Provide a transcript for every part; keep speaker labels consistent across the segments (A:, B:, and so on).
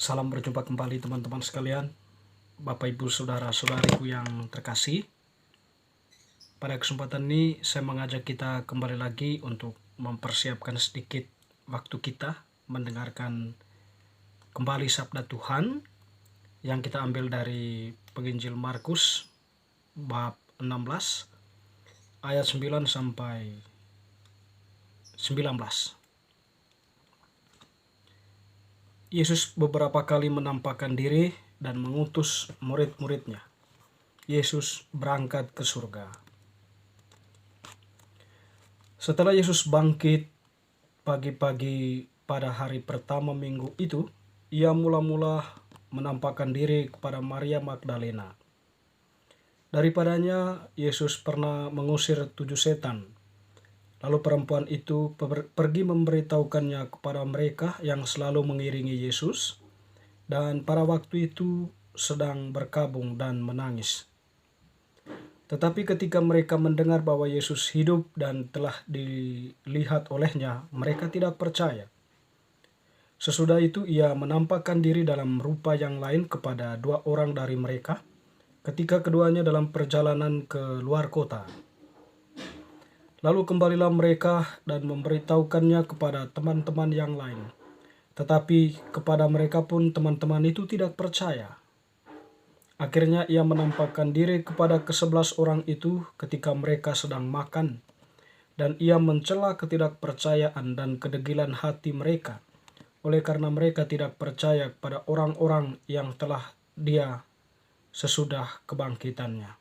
A: Salam berjumpa kembali teman-teman sekalian, Bapak Ibu Saudara-saudariku yang terkasih. Pada kesempatan ini saya mengajak kita kembali lagi untuk mempersiapkan sedikit waktu kita mendengarkan kembali sabda Tuhan yang kita ambil dari Penginjil Markus bab 16 ayat 9 sampai 19. Yesus beberapa kali menampakkan diri dan mengutus murid-muridnya. Yesus berangkat ke surga. Setelah Yesus bangkit pagi-pagi pada hari pertama minggu itu, ia mula-mula menampakkan diri kepada Maria Magdalena. Daripadanya Yesus pernah mengusir 7 setan. Lalu perempuan itu pergi memberitahukannya kepada mereka yang selalu mengiringi Yesus, dan pada waktu itu sedang berkabung dan menangis. Tetapi ketika mereka mendengar bahwa Yesus hidup dan telah dilihat olehnya, mereka tidak percaya. Sesudah itu ia menampakkan diri dalam rupa yang lain kepada 2 orang dari mereka, ketika keduanya dalam perjalanan ke luar kota. Lalu kembalilah mereka dan memberitahukannya kepada teman-teman yang lain. Tetapi kepada mereka pun teman-teman itu tidak percaya. Akhirnya ia menampakkan diri kepada ke-11 orang itu ketika mereka sedang makan. Dan ia mencela ketidakpercayaan dan kedegilan hati mereka, oleh karena mereka tidak percaya kepada orang-orang yang telah dia sesudah kebangkitannya.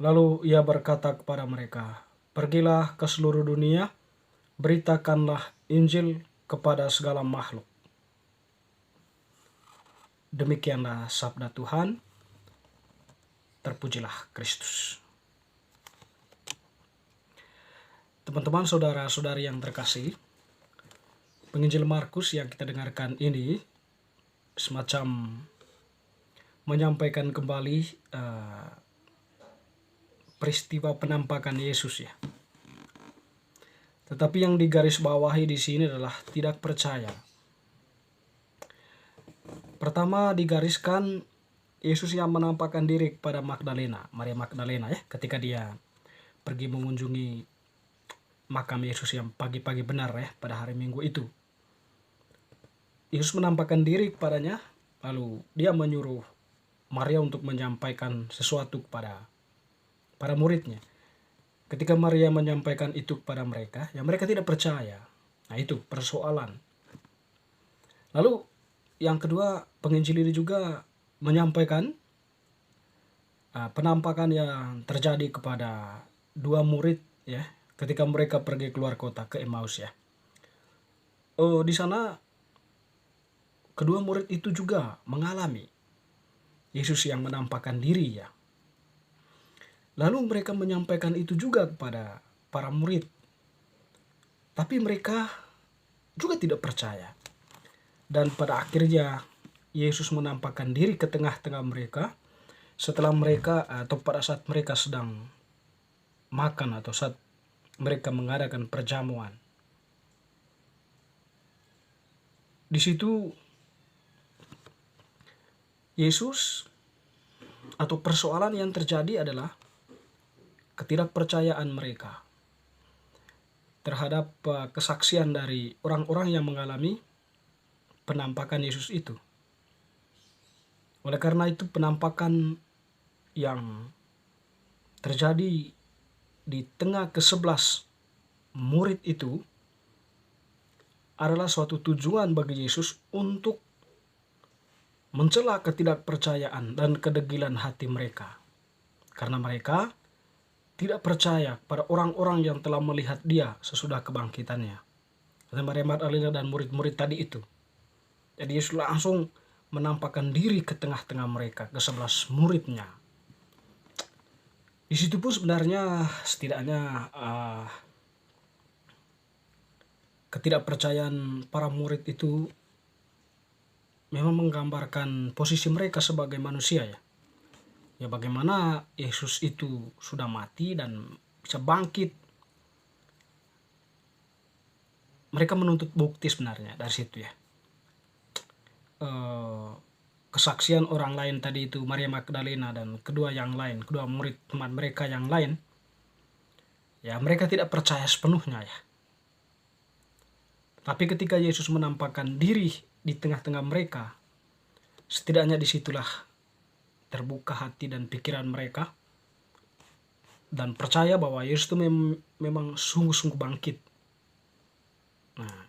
A: Lalu ia berkata kepada mereka, "Pergilah ke seluruh dunia, beritakanlah Injil kepada segala makhluk." Demikianlah sabda Tuhan. Terpujilah Kristus. Teman-teman, saudara-saudari yang terkasih, Penginjil Markus yang kita dengarkan ini semacam menyampaikan kembali peristiwa penampakan Yesus ya. Tetapi yang digarisbawahi di sini adalah tidak percaya. Pertama digariskan Yesus yang menampakkan diri kepada Maria Magdalena ya, ketika dia pergi mengunjungi makam Yesus yang pagi-pagi benar ya pada hari Minggu itu. Yesus menampakkan diri kepadanya, lalu dia menyuruh Maria untuk menyampaikan sesuatu kepada para muridnya. Ketika Maria menyampaikan itu kepada mereka, ya mereka tidak percaya. Nah itu persoalan. Lalu yang kedua, penginjil ini juga menyampaikan penampakan yang terjadi kepada 2 murid ya, ketika mereka pergi keluar kota ke Emmaus ya. Di sana kedua murid itu juga mengalami Yesus yang menampakkan diri ya. Lalu mereka menyampaikan itu juga kepada para murid. Tapi mereka juga tidak percaya. Dan pada akhirnya Yesus menampakkan diri ke tengah-tengah mereka setelah mereka atau pada saat mereka sedang makan atau saat mereka mengadakan perjamuan. Di situ Yesus atau persoalan yang terjadi adalah ketidakpercayaan mereka terhadap kesaksian dari orang-orang yang mengalami penampakan Yesus itu. Oleh karena itu penampakan yang terjadi di tengah ke-11 murid itu adalah suatu tujuan bagi Yesus untuk mencela ketidakpercayaan dan kedegilan hati mereka. Karena mereka tidak percaya pada orang-orang yang telah melihat dia sesudah kebangkitannya. Maria Magdalena dan murid-murid tadi itu. Jadi Yesus langsung menampakkan diri ke tengah-tengah mereka, ke-11 muridnya. Di situ pun sebenarnya setidaknya ketidakpercayaan para murid itu memang menggambarkan posisi mereka sebagai manusia ya. Ya bagaimana Yesus itu sudah mati dan bisa bangkit. Mereka menuntut bukti sebenarnya dari situ ya. eh, kesaksian orang lain tadi itu, Maria Magdalena dan kedua murid teman mereka yang lain, ya mereka tidak percaya sepenuhnya ya. Tapi ketika Yesus menampakkan diri di tengah-tengah mereka, setidaknya disitulah terbuka hati dan pikiran mereka dan percaya bahwa Yesus itu memang sungguh-sungguh bangkit. Nah,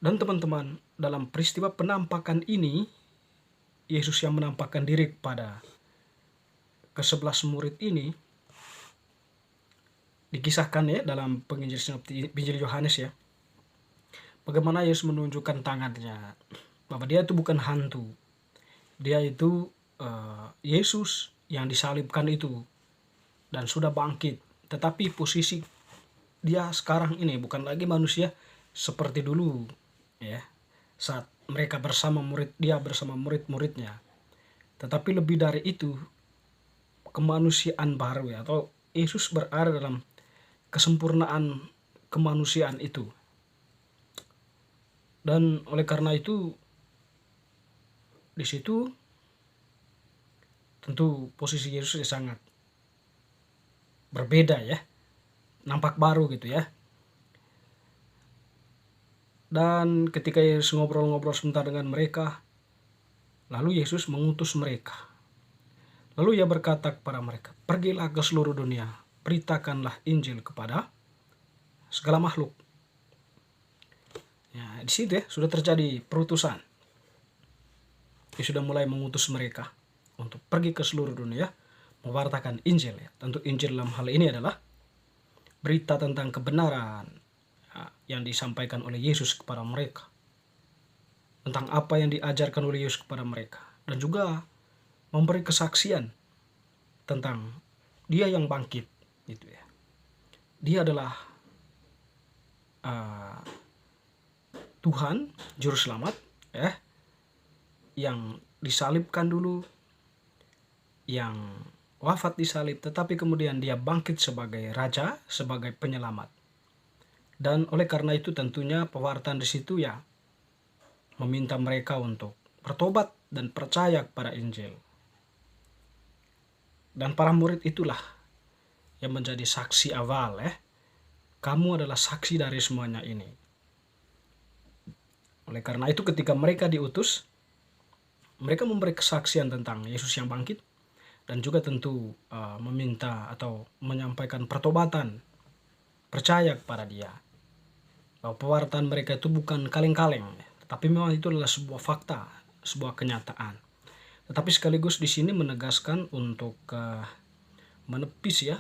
A: dan teman-teman, dalam peristiwa penampakan ini, Yesus yang menampakkan diri kepada ke-11 murid ini dikisahkan ya dalam Injil Yohanes ya. Bagaimana Yesus menunjukkan tangannya, bahwa dia itu bukan hantu. Dia itu Yesus yang disalibkan itu dan sudah bangkit. Tetapi posisi dia sekarang ini bukan lagi manusia seperti dulu ya, saat mereka bersama murid-muridnya. Tetapi lebih dari itu, kemanusiaan baru ya, atau Yesus berada dalam kesempurnaan kemanusiaan itu. Dan oleh karena itu di situ tentu posisi Yesus sangat berbeda ya, nampak baru gitu ya. Dan ketika Yesus ngobrol-ngobrol sebentar dengan mereka, lalu Yesus mengutus mereka. Lalu ia berkata kepada mereka, "Pergilah ke seluruh dunia, beritakanlah Injil kepada segala makhluk." Ya, di situ ya sudah terjadi perutusan. Dia sudah mulai mengutus mereka untuk pergi ke seluruh dunia, mewartakan Injil ya. Tentu Injil dalam hal ini adalah berita tentang kebenaran ya, yang disampaikan oleh Yesus kepada mereka, tentang apa yang diajarkan oleh Yesus kepada mereka, dan juga memberi kesaksian tentang dia yang bangkit gitu ya. Dia adalah Tuhan juru selamat ya, yang disalibkan dulu, yang wafat di salib, tetapi kemudian dia bangkit sebagai raja, sebagai penyelamat. Dan oleh karena itu tentunya pewartaan di situ ya meminta mereka untuk bertobat dan percaya kepada Injil. Dan para murid itulah yang menjadi saksi awal ya. Kamu adalah saksi dari semuanya ini. Oleh karena itu ketika mereka diutus, mereka memberi kesaksian tentang Yesus yang bangkit, dan juga tentu meminta atau menyampaikan pertobatan, percaya kepada dia. Bahwa pewartaan mereka itu bukan kaleng-kaleng, tapi memang itu adalah sebuah fakta, sebuah kenyataan. Tetapi sekaligus di sini menegaskan untuk menepis ya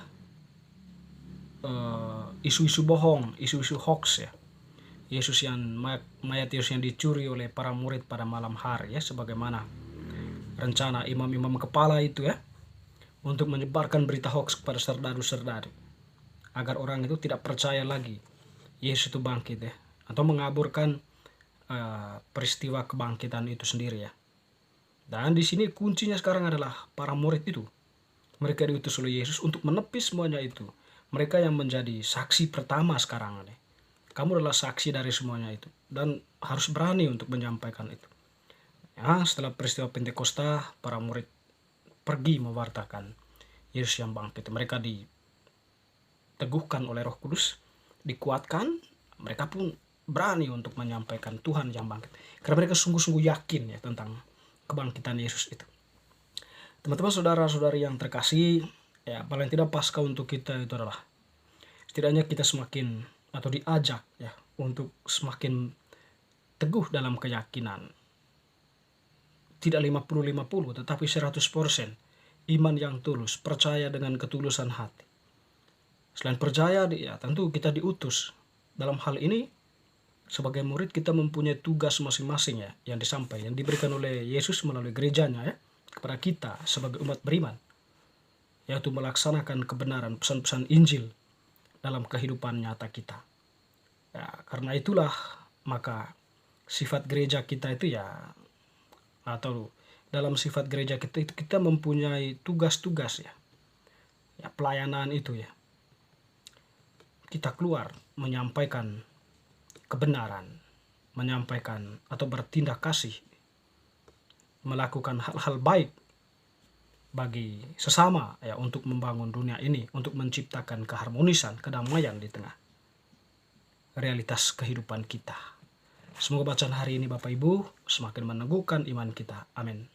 A: isu-isu bohong, isu-isu hoax ya. Mayat Yesus yang dicuri oleh para murid pada malam hari ya, sebagaimana rencana imam-imam kepala itu ya, untuk menyebarkan berita hoax kepada serdadu-serdadu, agar orang itu tidak percaya lagi Yesus itu bangkit ya, atau mengaburkan peristiwa kebangkitan itu sendiri ya. Dan di sini kuncinya sekarang adalah para murid itu. Mereka diutus oleh Yesus untuk menepis semuanya itu. Mereka yang menjadi saksi pertama sekarang nih. Kamu adalah saksi dari semuanya itu, dan harus berani untuk menyampaikan itu. Ya, setelah peristiwa Pentakosta, para murid pergi mewartakan Yesus yang bangkit. Mereka diteguhkan oleh Roh Kudus, dikuatkan, mereka pun berani untuk menyampaikan Tuhan yang bangkit. Karena mereka sungguh-sungguh yakin ya tentang kebangkitan Yesus itu. Teman-teman, saudara-saudari yang terkasih, ya paling tidak pasca untuk kita itu adalah setidaknya kita semakin atau diajak ya untuk semakin teguh dalam keyakinan. Tidak 50-50 tetapi 100%. Iman yang tulus, percaya dengan ketulusan hati. Selain percaya ya tentu kita diutus. Dalam hal ini sebagai murid kita mempunyai tugas masing-masing ya yang diberikan oleh Yesus melalui gerejanya ya kepada kita sebagai umat beriman, yaitu melaksanakan kebenaran pesan-pesan Injil dalam kehidupan nyata kita. Ya, karena itulah maka sifat gereja kita itu ya, atau dalam sifat gereja kita itu kita mempunyai tugas-tugas ya. Ya, pelayanan itu ya. Kita keluar menyampaikan kebenaran menyampaikan atau bertindak kasih, melakukan hal-hal baik bagi sesama ya, untuk membangun dunia ini, untuk menciptakan keharmonisan, kedamaian di tengah realitas kehidupan kita. Semoga bacaan hari ini Bapak Ibu semakin meneguhkan iman kita. Amin.